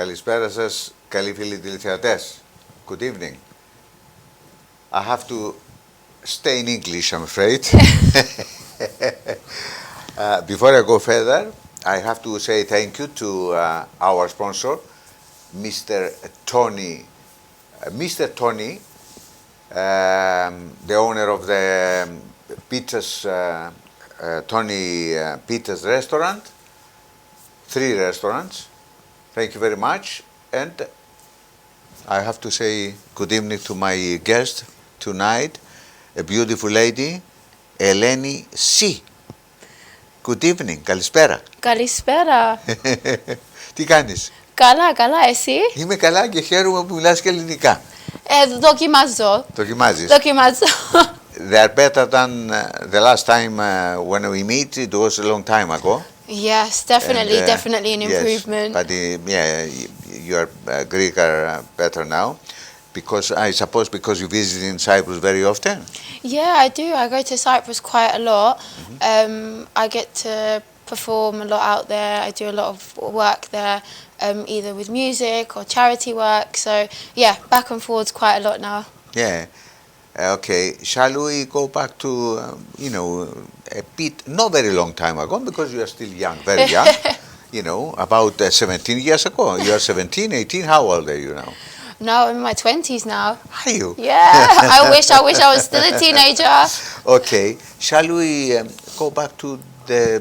Καλησπέρα σας, καλοί φίλοι τηλεθεατές. Good evening. I have to stay in English, I'm afraid. Before I go further, I have to say thank you to our sponsor, Mr. Tony. Mr. Tony, the owner of the Pizzas, Tony Pizzas restaurant, 3 restaurants. Thank you very much, and I have to say good evening to my guest tonight, a beautiful lady, Eleni C. Good evening, καλησπέρα. Καλησπέρα. Τι κάνεις? Καλά, καλά, εσύ? Είμαι καλά και χαίρομαι που μιλάς και ελληνικά. Δοκιμάζω. Δοκιμάζεις. Δοκιμάζω. They are better than the last time when we meet. It was a long time ago. Yes, definitely, definitely an improvement. Yes, but yeah, your Greek are better now, because I suppose because you visit in Cyprus very often. Yeah, I do. I go to Cyprus quite a lot. I get to perform a lot out there. I do a lot of work there, either with music or charity work. So yeah, back and forwards quite a lot now. Yeah. Okay, shall we go back to, a bit, not very long time ago, because you are still young, very young, about 17 years ago. You are 17, 18, how old are you now? No, I'm in my 20s now. Are you? Yeah, I wish I was still a teenager. Okay, shall we go back to the,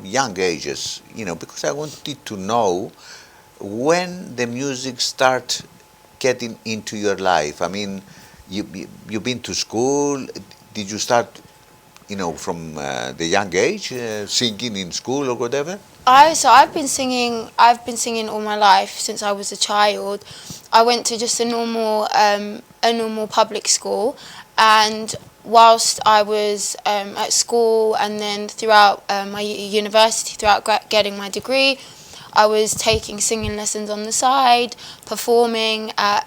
young ages, because I wanted to know when the music start getting into your life. I mean, you've been to school. Did you start, from the young age, singing in school or whatever? I've been singing all my life since I was a child. I went to just a normal public school, and whilst I was at school and then throughout my university, throughout getting my degree, I was taking singing lessons on the side, performing at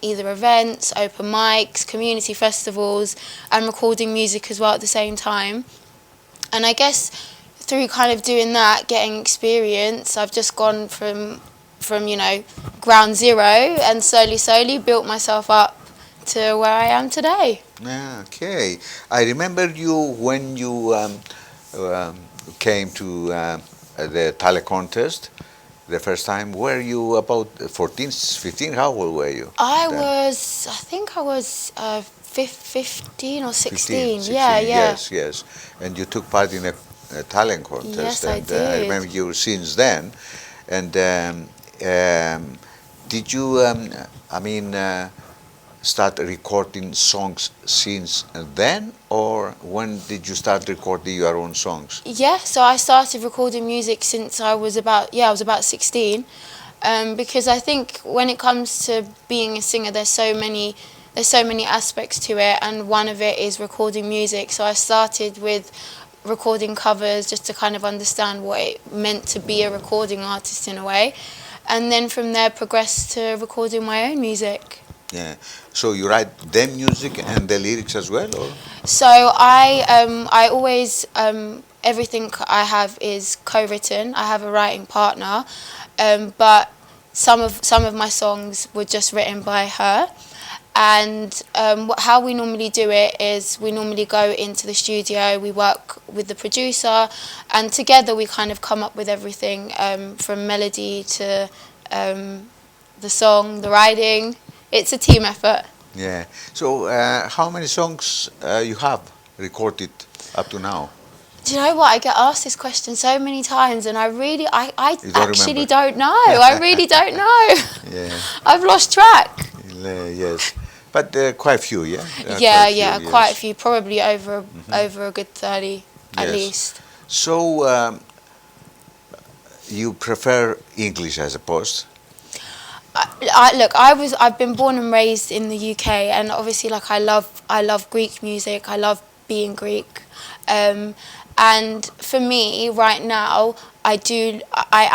either events, open mics, community festivals, and recording music as well at the same time. And I guess through kind of doing that, getting experience, I've just gone from ground zero and slowly built myself up to where I am today. Okay. I remember you when you came to the talent contest. The first time, were you about 14, 15? How old were you? I think I was 15 or 16. 16. Yeah. Yes. And you took part in a talent contest. Yes, and, I did. I remember you since then. And did you, start recording songs since then, or when did you start recording your own songs? Yeah, so I started recording music since I was about 16, because I think when it comes to being a singer, there's so many aspects to it, and one of it is recording music. So I started with recording covers just to kind of understand what it meant to be a recording artist in a way, and then from there progressed to recording my own music. Yeah. So you write the music and the lyrics as well, or? So I always everything I have is co-written. I have a writing partner, but some of my songs were just written by her. And how we normally do it is we normally go into the studio, we work with the producer, and together we kind of come up with everything from melody to the song, the writing. It's a team effort. Yeah. So how many songs you have recorded up to now? Do you know what? I get asked this question so many times, and I actually don't know. I really don't know. Yeah. I've lost track. Yes. But quite a few, yeah? Quite a few. Probably over a good 30 at least. So you prefer English, I suppose? I've been born and raised in the UK, and obviously, I love Greek music. I love being Greek, and for me, right now, I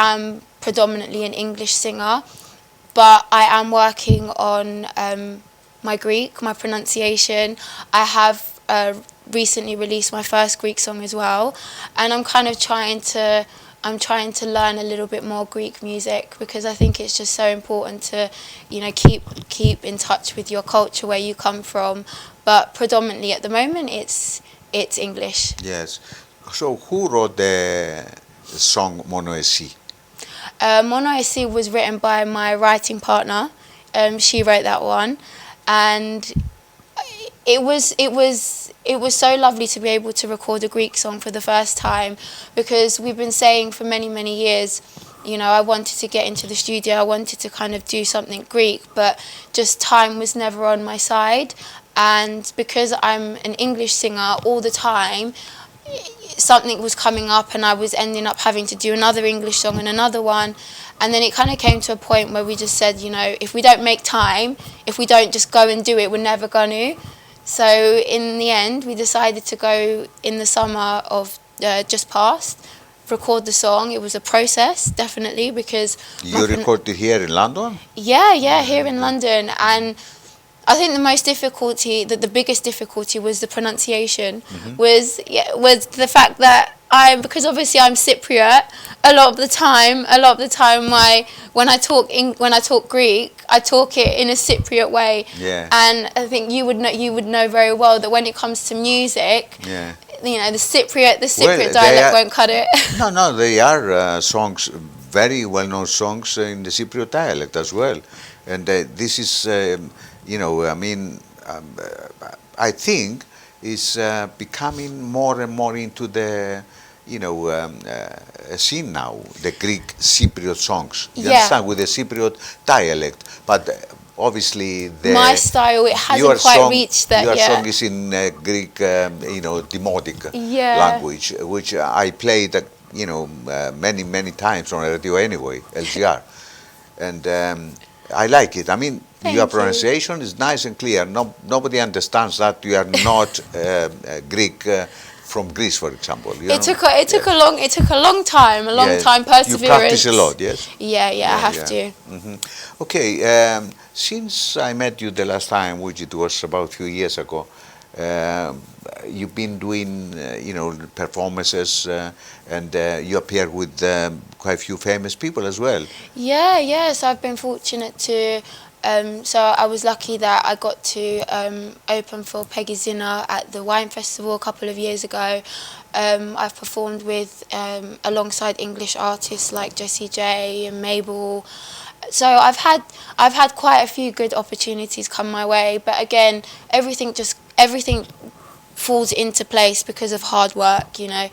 am predominantly an English singer, but I am working on my Greek, my pronunciation. I have recently released my first Greek song as well, and I'm kind of trying to I'm trying to learn a little bit more Greek music because I think it's just so important to, you know, keep in touch with your culture where you come from. But predominantly at the moment, it's English. Yes. So who wrote the song Mono Εσύ? Mono Εσύ was written by my writing partner. She wrote that one, and it was so lovely to be able to record a Greek song for the first time, because we've been saying for many years, you know, I wanted to get into the studio, I wanted to kind of do something Greek, but just time was never on my side. And because I'm an English singer all the time, something was coming up and I was ending up having to do another English song and another one. And then it kind of came to a point where we just said, you know, if we don't make time, if we don't just go and do it, we're never going to. So in the end, we decided to go in the summer of just past, record the song. It was a process, definitely, because... You recorded here in London? Yeah, here in London. And I think the most difficulty, the biggest difficulty was the pronunciation, was the fact that because obviously I'm Cypriot, a lot of the time when I talk Greek, I talk it in a Cypriot way. Yeah. And I think you would know very well that when it comes to music, you know, the Cypriot dialect won't cut it. No, they are songs, very well-known songs in the Cypriot dialect as well. And this is, you know, I mean, I think is becoming more and more into the, you know, scene now, the Greek Cypriot songs. You understand, with the Cypriot dialect. But obviously, my style, it hasn't quite reached that yet. Your song is in Greek, you know, demotic language, which I played, you know, many times on radio anyway, LGR. And I like it. I mean, your pronunciation is nice and clear. Nobody understands that you are not Greek from Greece, for example. You it took a long time, perseverance. You practice a lot, yes? Yeah, I have to. Okay, since I met you the last time, which it was about a few years ago, you've been doing, you know, performances, and you appear with quite a few famous people as well. Yes, I've been fortunate to. So I was lucky that I got to open for Peggy Zinner at the Wine Festival a couple of years ago. I've performed with alongside English artists like Jessie J and Mabel. So I've had quite a few good opportunities come my way, but again, everything falls into place because of hard work, you know.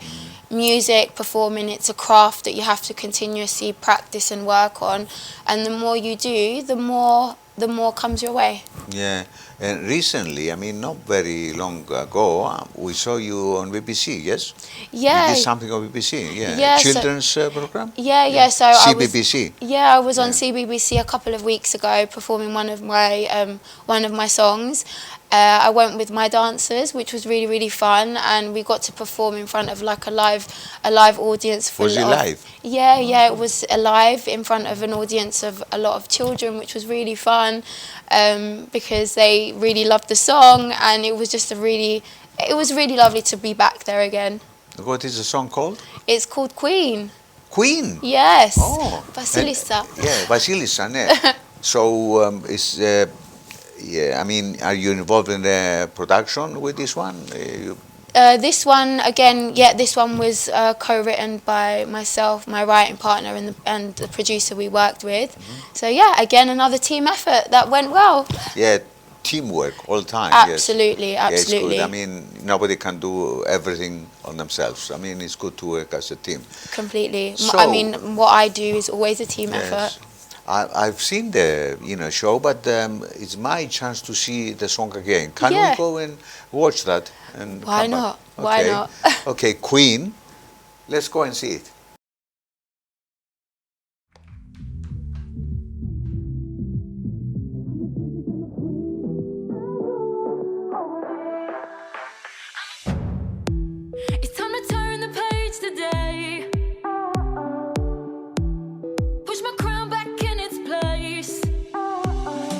Music, performing, it's a craft that you have to continuously practice and work on, and the more you do, the more comes your way. Yeah, and recently, I mean, not very long ago, we saw you on BBC, yes? Yeah. You did something on BBC, yeah. Children's program? Yeah, so CBBC? I was on CBBC a couple of weeks ago performing one of my songs. I went with my dancers, which was really fun, and we got to perform in front of like a live audience. Was it live? Yeah, it was live in front of an audience of a lot of children, which was really fun, because they really loved the song, and it was just it was really lovely to be back there again. What is the song called? It's called Queen. Queen? Yes. Oh. Vasilissa. Yeah, Vasilissa, ne. So, I mean, are you involved in the production with this one? This one, again, this one was co-written by myself, my writing partner, and the producer we worked with. So yeah, again, another team effort that went well. Yeah, teamwork all the time. Absolutely. Yeah, it's good. I mean, nobody can do everything on themselves. I mean, it's good to work as a team. Completely. So, I mean, what I do is always a team effort. I've seen the show, but it's my chance to see the song again. Can we go and watch that? And why not? Okay. Why not? Okay, Queen. Let's go and see it. It's time to turn the page today. Push my crown back in its place.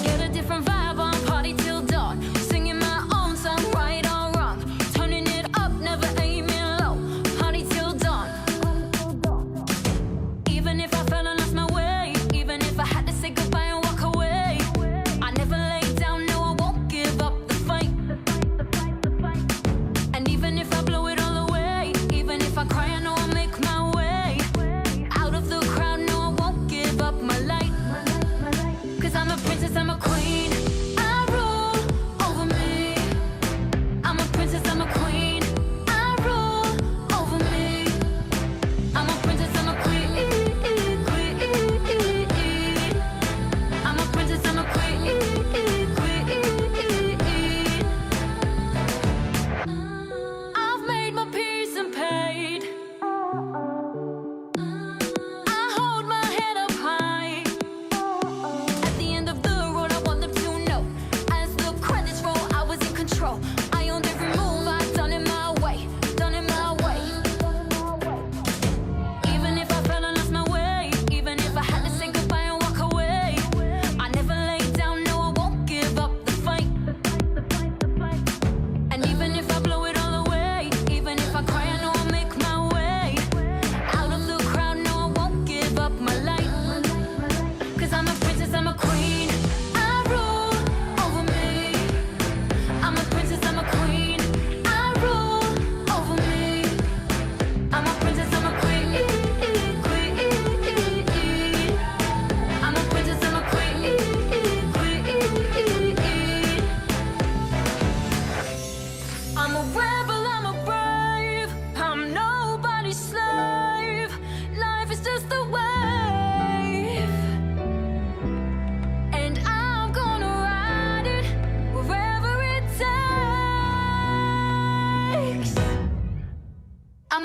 Get a different vibe on, party till dawn. Singing my own song, right or wrong. Turning it up, never aiming low. Party till dawn.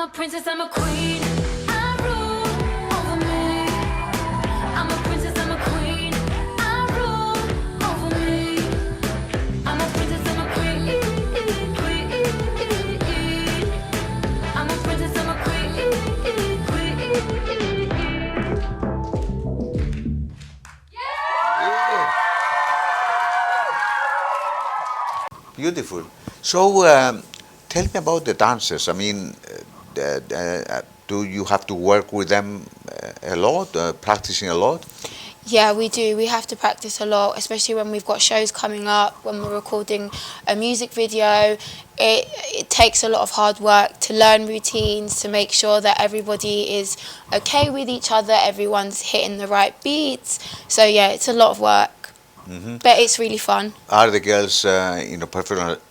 a princess, I'm a queen. I rule over me. I'm a princess, I'm a queen. I rule over me. I'm a princess, I'm a queen. I'm a princess, I'm a queen. Beautiful. So, tell me about the dancers. I mean, do you have to work with them a lot, practicing a lot? Yeah, we do. We have to practice a lot, especially when we've got shows coming up, when we're recording a music video. It takes a lot of hard work to learn routines, to make sure that everybody is okay with each other, everyone's hitting the right beats. So yeah, it's a lot of work. Mm-hmm. But it's really fun. Are the girls,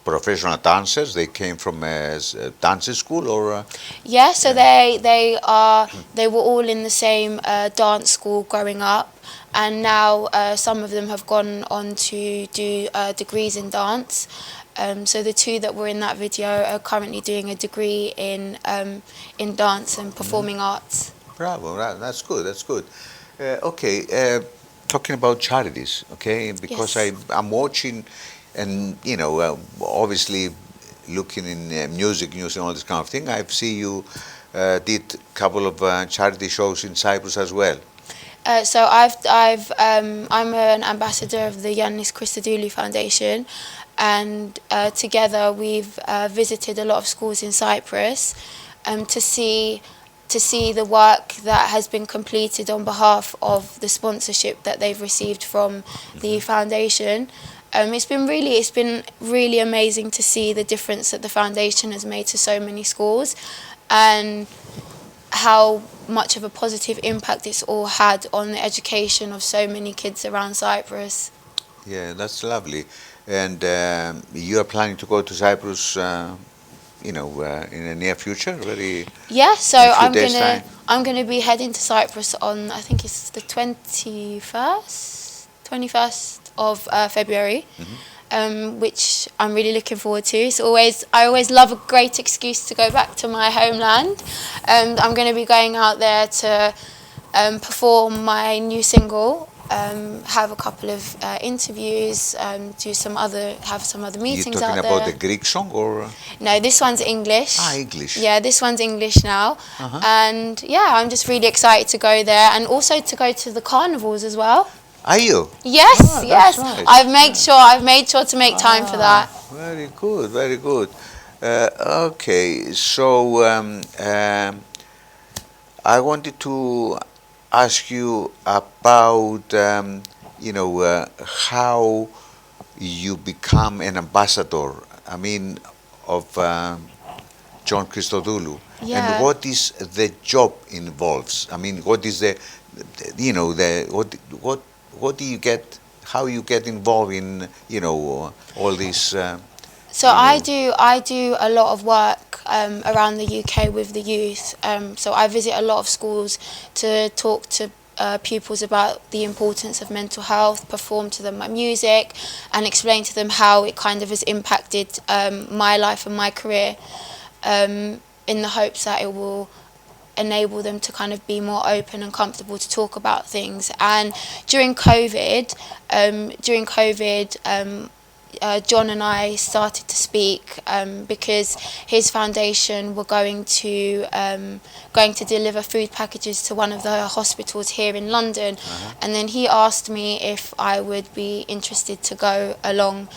professional dancers? They came from a dance school, or? Yeah, so they were all in the same dance school growing up, and now some of them have gone on to do degrees in dance. So the two that were in that video are currently doing a degree in dance and performing arts. Bravo, that's good. That's good. Okay. Talking about charities, okay? Because yes. I'm watching, and obviously looking in music news and all this kind of thing. I see you did a couple of charity shows in Cyprus as well. So I'm an ambassador of the Yannis Christodoulou Foundation, and together we've visited a lot of schools in Cyprus to see the work that has been completed on behalf of the sponsorship that they've received from the foundation. It's been really amazing to see the difference that the foundation has made to so many schools, and how much of a positive impact it's all had on the education of so many kids around Cyprus. Yeah, that's lovely. And you are planning to go to Cyprus in the near future? Yeah, so I'm gonna be heading to Cyprus on, I think it's the 21st of February, which I'm really looking forward to. I always love a great excuse to go back to my homeland. I'm going to be going out there to perform my new single. Have a couple of interviews, have some other meetings out there. You're talking about the Greek song, or? No, this one's English. English. Yeah, this one's English now. And yeah, I'm just really excited to go there, and also to go to the carnivals as well. Are you? Yes, yes. Nice. I've made sure to make time for that. Very good, very good. Okay, so I wanted to ask you about how you become an ambassador. I mean, of John Christodoulou, and what is the job involves? I mean, what is what do you get? How you get involved in all these? So I do a lot of work around the UK with the youth. So I visit a lot of schools to talk to pupils about the importance of mental health, perform to them my music, and explain to them how it kind of has impacted my life and my career, in the hopes that it will enable them to kind of be more open and comfortable to talk about things. And during COVID, John and I started to speak because his foundation were going to deliver food packages to one of the hospitals here in London, and then he asked me if I would be interested to go along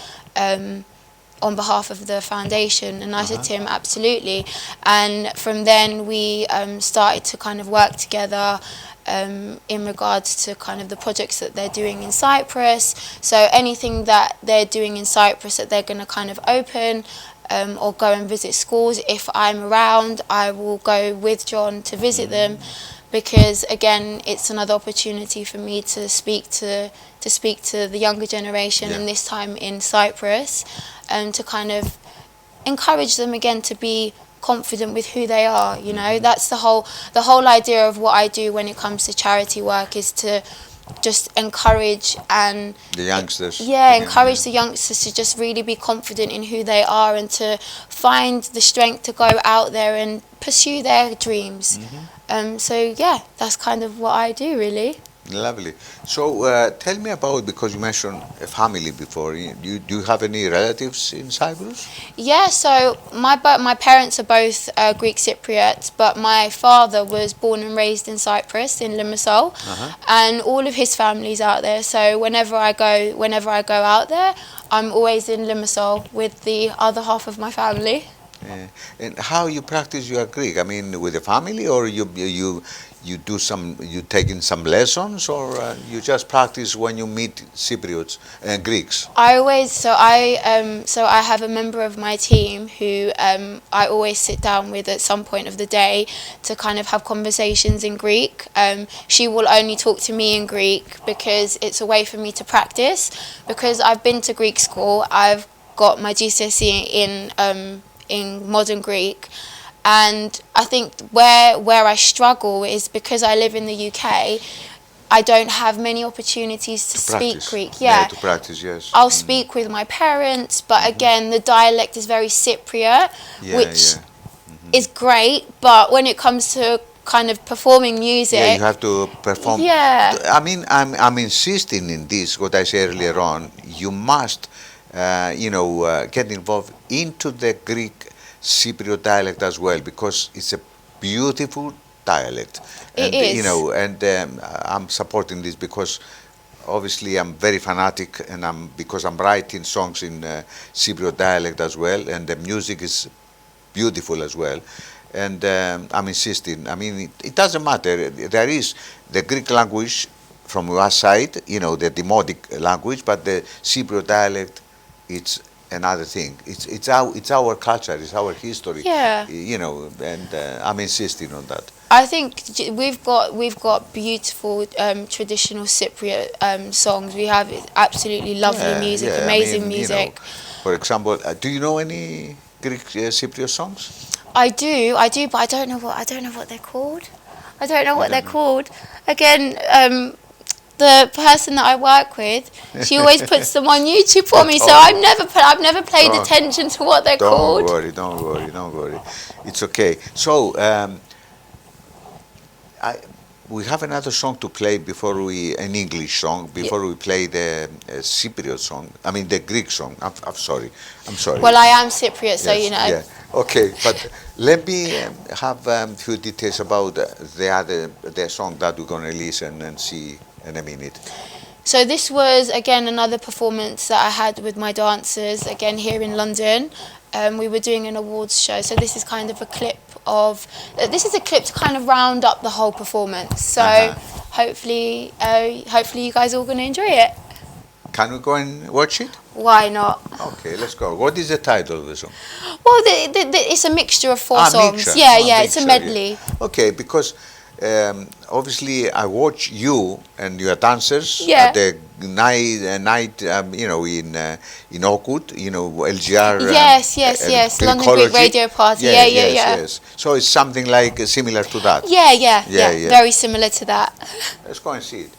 on behalf of the foundation, and I said to him absolutely. And from then we started to kind of work together in regards to kind of the projects that they're doing in Cyprus. So anything that they're doing in Cyprus that they're going to kind of open or go and visit schools, if I'm around, I will go with John to visit them, because again, it's another opportunity for me to speak to the younger generation, and this time in Cyprus, to kind of encourage them again to be confident with who they are. That's the whole idea of what I do when it comes to charity work, is to just encourage and The youngsters. encourage the youngsters to just really be confident in who they are and to find the strength to go out there and pursue their dreams. So yeah, that's kind of what I do really. Lovely. So tell me about, because you mentioned a family before, do you have any relatives in Cyprus? Yeah, so my parents are both Greek Cypriots, but my father was born and raised in Cyprus, in Limassol, and all of his family's out there. So whenever I go out there, I'm always in Limassol with the other half of my family. And how you practice your Greek? I mean, with the family, or you take in some lessons, or you just practice when you meet Cypriots and Greeks? I have a member of my team who I always sit down with at some point of the day to kind of have conversations in Greek. She will only talk to me in Greek because it's a way for me to practice. Because I've been to Greek school, I've got my GCSE in modern Greek. And I think where I struggle is because I live in the UK, I don't have many opportunities to speak Greek. To practice, yes. I'll speak with my parents, but again, the dialect is very Cypriot, which is great. But when it comes to kind of performing music, you have to perform. I mean, I'm insisting in this, what I said earlier on. You must, get involved into the Greek Cypriot dialect as well, because it's a beautiful dialect. It is. And I'm supporting this because obviously I'm very fanatic, and because I'm writing songs in Cypriot dialect as well, and the music is beautiful as well. And I'm insisting. I mean, it doesn't matter. There is the Greek language from your side, the Demotic language, but the Cypriot dialect, it's another thing. It's our culture, it's our history. And I'm insisting on that. I think we've got beautiful traditional Cypriot songs. We have absolutely lovely music, amazing music. For example, do you know any Greek Cypriot songs? I do, but I don't know what they're called. Again, the person that I work with, she always puts them on YouTube for me, so I've never paid attention to what they're called. Don't worry. It's okay. So we have another song to play an English song before we play the Cypriot song. I mean the Greek song. I'm sorry. Well, I am Cypriot, so you know. Yeah. Okay, but let me have a few details about the song that we're going to listen and see in a minute. So this was again another performance that I had with my dancers again here in London. We were doing an awards show, so this is kind of a clip to kind of round up the whole performance. So hopefully you guys are all going to enjoy it. Can we go and watch it? Why not? Okay, let's go. What is the title of the song? Well, it's a mixture of four songs. Mixture, it's a medley. Yeah. Okay, because obviously I watch you and your dancers at the night in Oakwood, LGR. Yes, London Greek Radio Party. Yes. So it's something like similar to that. Yeah, very similar to that. Let's go and see it.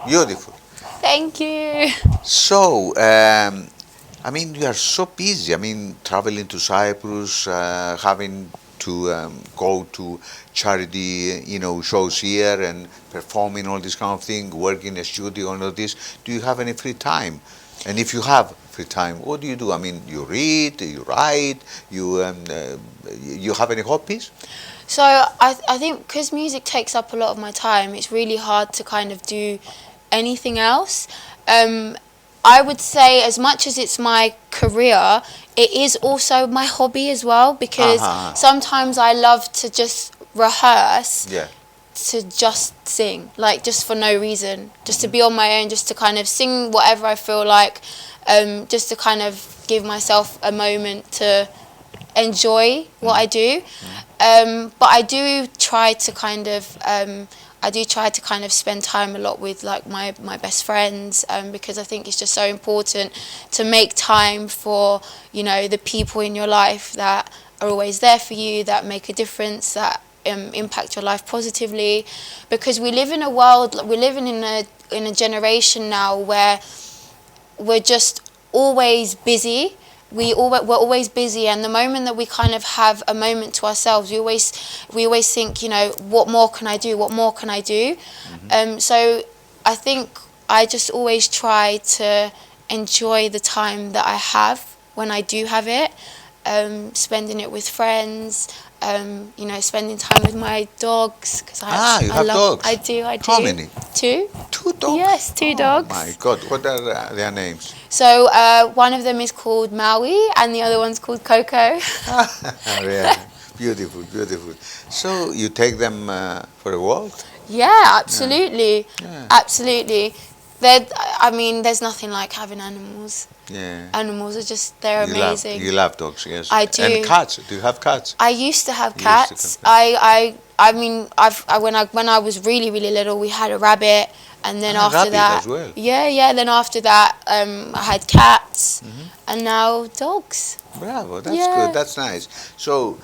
Beautiful. Thank you. So, I mean, you are so busy. I mean, traveling to Cyprus, having to go to charity, shows here and performing all this kind of thing, work in a studio and all this? Do you have any free time? And if you have free time, what do you do? I mean, you read, you write, you have any hobbies? So I think because music takes up a lot of my time, it's really hard to kind of do anything else. I would say as much as it's my career, it is also my hobby as well, because sometimes I love to just rehearse to just sing, like just for no reason, just to be on my own, just to kind of sing whatever I feel like, just to kind of give myself a moment to enjoy what I do. But I do try to kind of spend time a lot with like my best friends, because I think it's just so important to make time for, the people in your life that are always there for you, that make a difference, that impact your life positively. Because we live in a world, we're living in a generation now where we're just always busy. We're always busy, and the moment that we kind of have a moment to ourselves, we always think, what more can I do? What more can I do? So I think I just always try to enjoy the time that I have when I do have it, spending it with friends, spending time with my dogs, because you have dogs? I do. How many? 2. 2 dogs? Yes, 2 dogs. Oh my God, what are their names? So one of them is called Maui, and the other one's called Coco. Yeah, beautiful, beautiful. So you take them for a walk? Yeah, absolutely, absolutely. There's nothing like having animals. Yeah. Animals are they're amazing. You love dogs, yes. I do. And cats? Do you have cats? I used to have cats. When I was really, really little, we had a rabbit, and then after that, as well. Then after that, I had cats, and now dogs. Bravo, that's good. That's nice. So,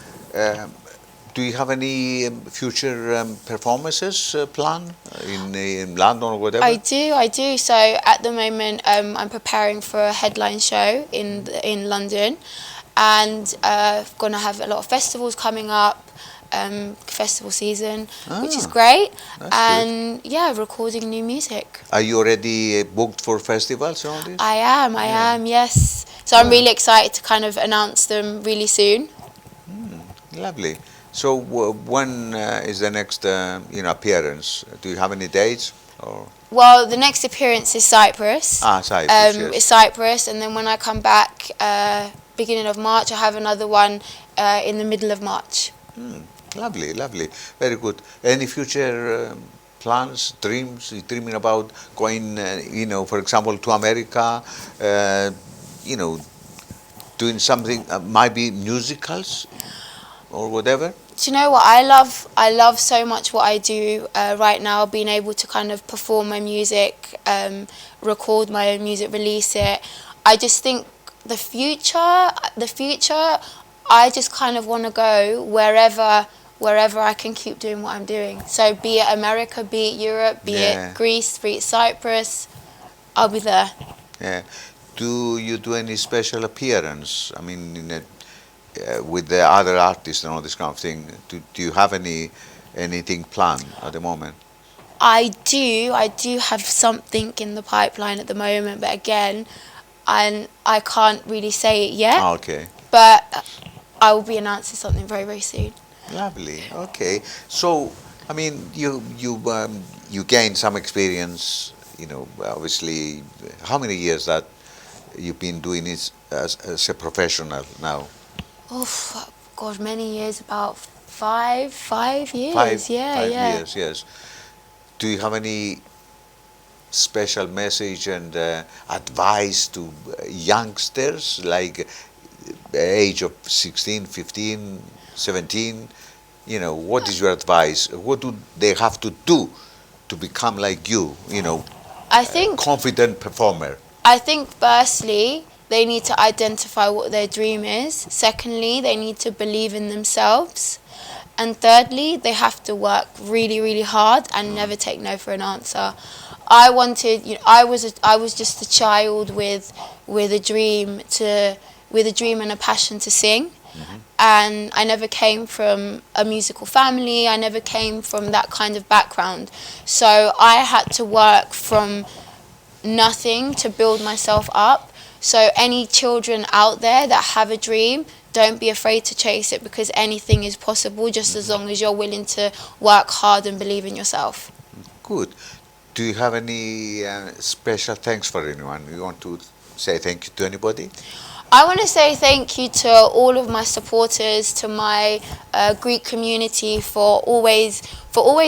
do you have any future performances planned in London or whatever? I do. So at the moment, I'm preparing for a headline show in London, and gonna have a lot of festivals coming up. Festival season, which is great, and good. Recording new music. Are you already booked for festivals and all this? I am, yes. So I'm really excited to kind of announce them really soon. Lovely. So when is the next appearance? Do you have any dates? Or? Well, the next appearance is Cyprus. Cyprus, yes. It's Cyprus, and then when I come back, beginning of March, I have another one in the middle of March. Lovely, lovely. Very good. Any future plans, dreams? You dreaming about going, for example, to America, doing something, might be musicals or whatever? Do you know what? I love so much what I do right now, being able to kind of perform my music, record my own music, release it. I just think the future, I just kind of want to go wherever I can keep doing what I'm doing. So be it America, be it Europe, be it Greece, be it Cyprus, I'll be there. Yeah. Do you do any special appearance? I mean, with the other artists and all this kind of thing. Do you have anything planned at the moment? I do have something in the pipeline at the moment, but again, I can't really say it yet. Okay. But I will be announcing something very, very soon. Lovely. Okay. So, I mean, you gained some experience. Obviously, how many years that you've been doing it as a professional now? Oh God, many years. About 5 years. Five yeah. years. Yes. Do you have any special message and advice to youngsters, like age of 16, 15, 17? What is your advice? What do they have to do to become like you? I think confident performer. I think firstly, they need to identify what their dream is. Secondly, they need to believe in themselves. And thirdly, they have to work really, really hard and never take no for an answer. I was just a child with a dream and a passion to sing, And I never came from a musical family. I never came from that kind of background. So I had to work from nothing to build myself up. So any children out there that have a dream, don't be afraid to chase it, because anything is possible just as long as you're willing to work hard and believe in yourself. Good. Do you have any special thanks for anyone? You want to say thank you to anybody? I want to say thank you to all of my supporters, to my Greek community for always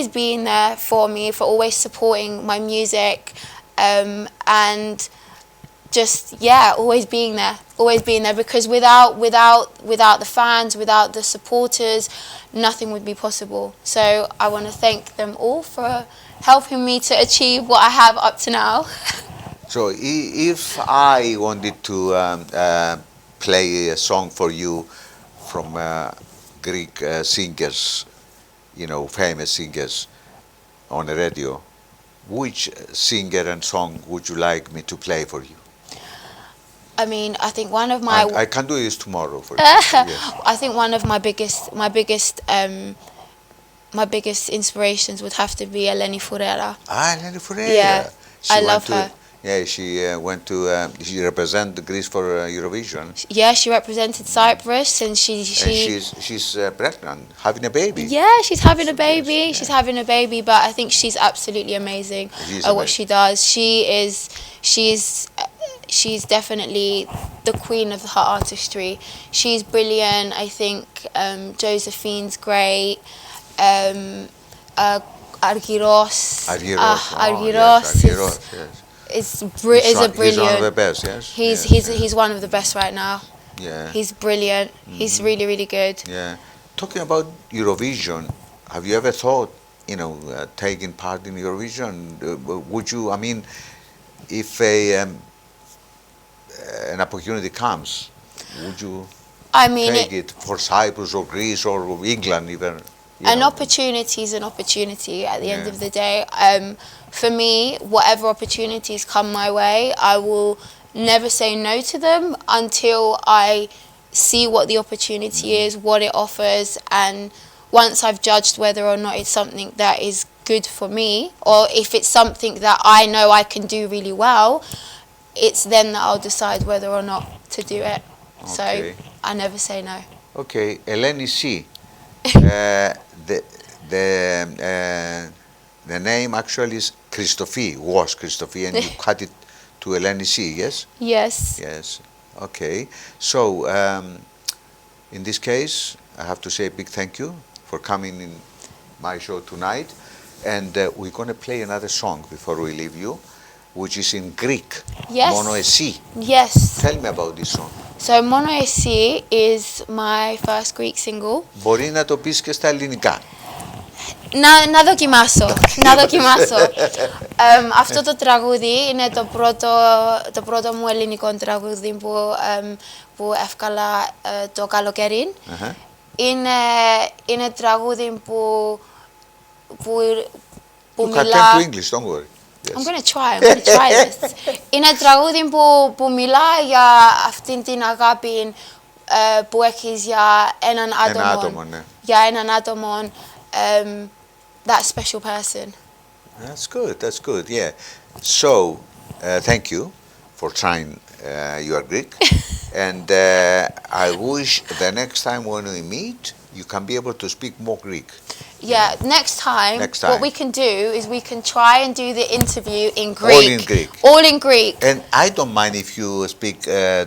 being there for me, for always supporting my music, and just always being there, because without the fans, without the supporters, nothing would be possible. So I want to thank them all for helping me to achieve what I have up to now. So if I wanted to play a song for you from Greek singers, famous singers on the radio, which singer and song would you like me to play for you? I mean, I think one of my I can do this tomorrow for you. Yes. I think one of my biggest inspirations would have to be Eleni. Eleni Foureira. Yeah, She I went love to- her. Yeah, she went to, she represented Greece for Eurovision. Yeah, she represented Cyprus, and And she's pregnant, having a baby. yeah, she's having a Yes, baby. yeah. She's having a baby, but I think she's absolutely amazing She's at what amazing. she does. She's definitely the queen of her artistry. She's brilliant. I think Josephine's great. Argyros. Argyros. Argyros Yes, Argyros, yes. is a brilliant. He's one of the best, yes. He's one of the best right now. Yeah. He's brilliant. He's really, really good. Yeah. Talking about Eurovision, have you ever thought, taking part in Eurovision? Would you, if an opportunity comes, would you I mean, take it for Cyprus or Greece or England even? An opportunity is an opportunity at the end Yeah. of the day. For me, whatever opportunities come my way, I will never say no to them until I see what the opportunity is, what it offers, and once I've judged whether or not it's something that is good for me, or if it's something that I know I can do really well, it's then that I'll decide whether or not to do it. Okay. So I never say no. Okay, Eleni C. The name actually is Christophe, was Christophe, and you cut it to Eleni C, yes? Yes. Yes, okay. So, in this case, I have to say a big thank you for coming in my show tonight. And we're going to play another song before we leave you, which is in Greek. Yes. Mono Εσύ. Yes. Tell me about this song. So Mono Εσύ is my first Greek single. Μπορεί να το πεις και στα ελληνικά. Να δοκιμάσω. Αυτό το τραγούδι είναι το πρώτο μου ελληνικό τραγούδι που έβγαλα το καλοκαίρι. Είναι τραγούδι που You can μιλά... turn to English, don't worry. Yes. I'm gonna try this. Είναι τραγούδι που μιλάει για αυτήν την αγάπη που έχεις για έναν άτομο. Ένα άτομο, ναι. Για έναν άτομο, that special person. That's good, yeah. So, thank you for trying your Greek. And I wish the next time when we meet, you can be able to speak more Greek. Yeah, next time, what we can do is we can try and do the interview in Greek. All in Greek. All in Greek. And I don't mind if you speak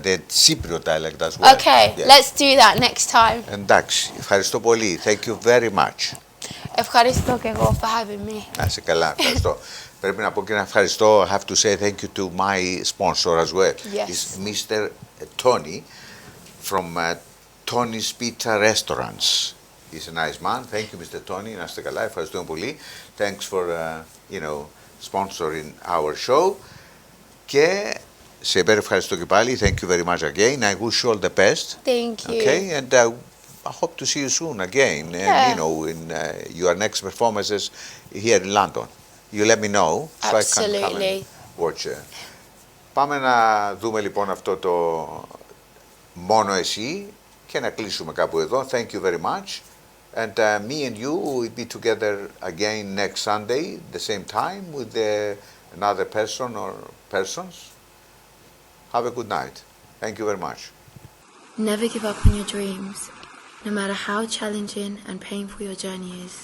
the Cypriot dialect as well. Okay, Yeah. let's do that next time. Εντάξει, ευχαριστώ πολύ. Thank you very much. Ευχαριστώ και εγώ for having me. Να είσαι καλά, ευχαριστώ. Πρέπει να πω και ένα ευχαριστώ. I have to say thank you to my sponsor as well. Yes. It's Mr. Tony from Tony's Pizza Restaurants. He's a nice man. Thank you, Mr. Tony. Να είστε καλά, ευχαριστούμε πολύ. Thanks for, sponsoring our show. Και σε υπερευχαριστώ και πάλι. Thank you very much again. I wish you all the best. Thank you. Okay, and I hope to see you soon again. Yeah. And, in your next performances here in London. You let me know so I can come and watch it. Πάμε να δούμε λοιπόν αυτό το Μόνο Εσύ Και να κλείσουμε κάπου εδώ. Thank you very much. And me and you will be together again next Sunday, the same time, with another person or persons. Have a good night. Thank you very much. Never give up on your dreams, no matter how challenging and painful your journey is.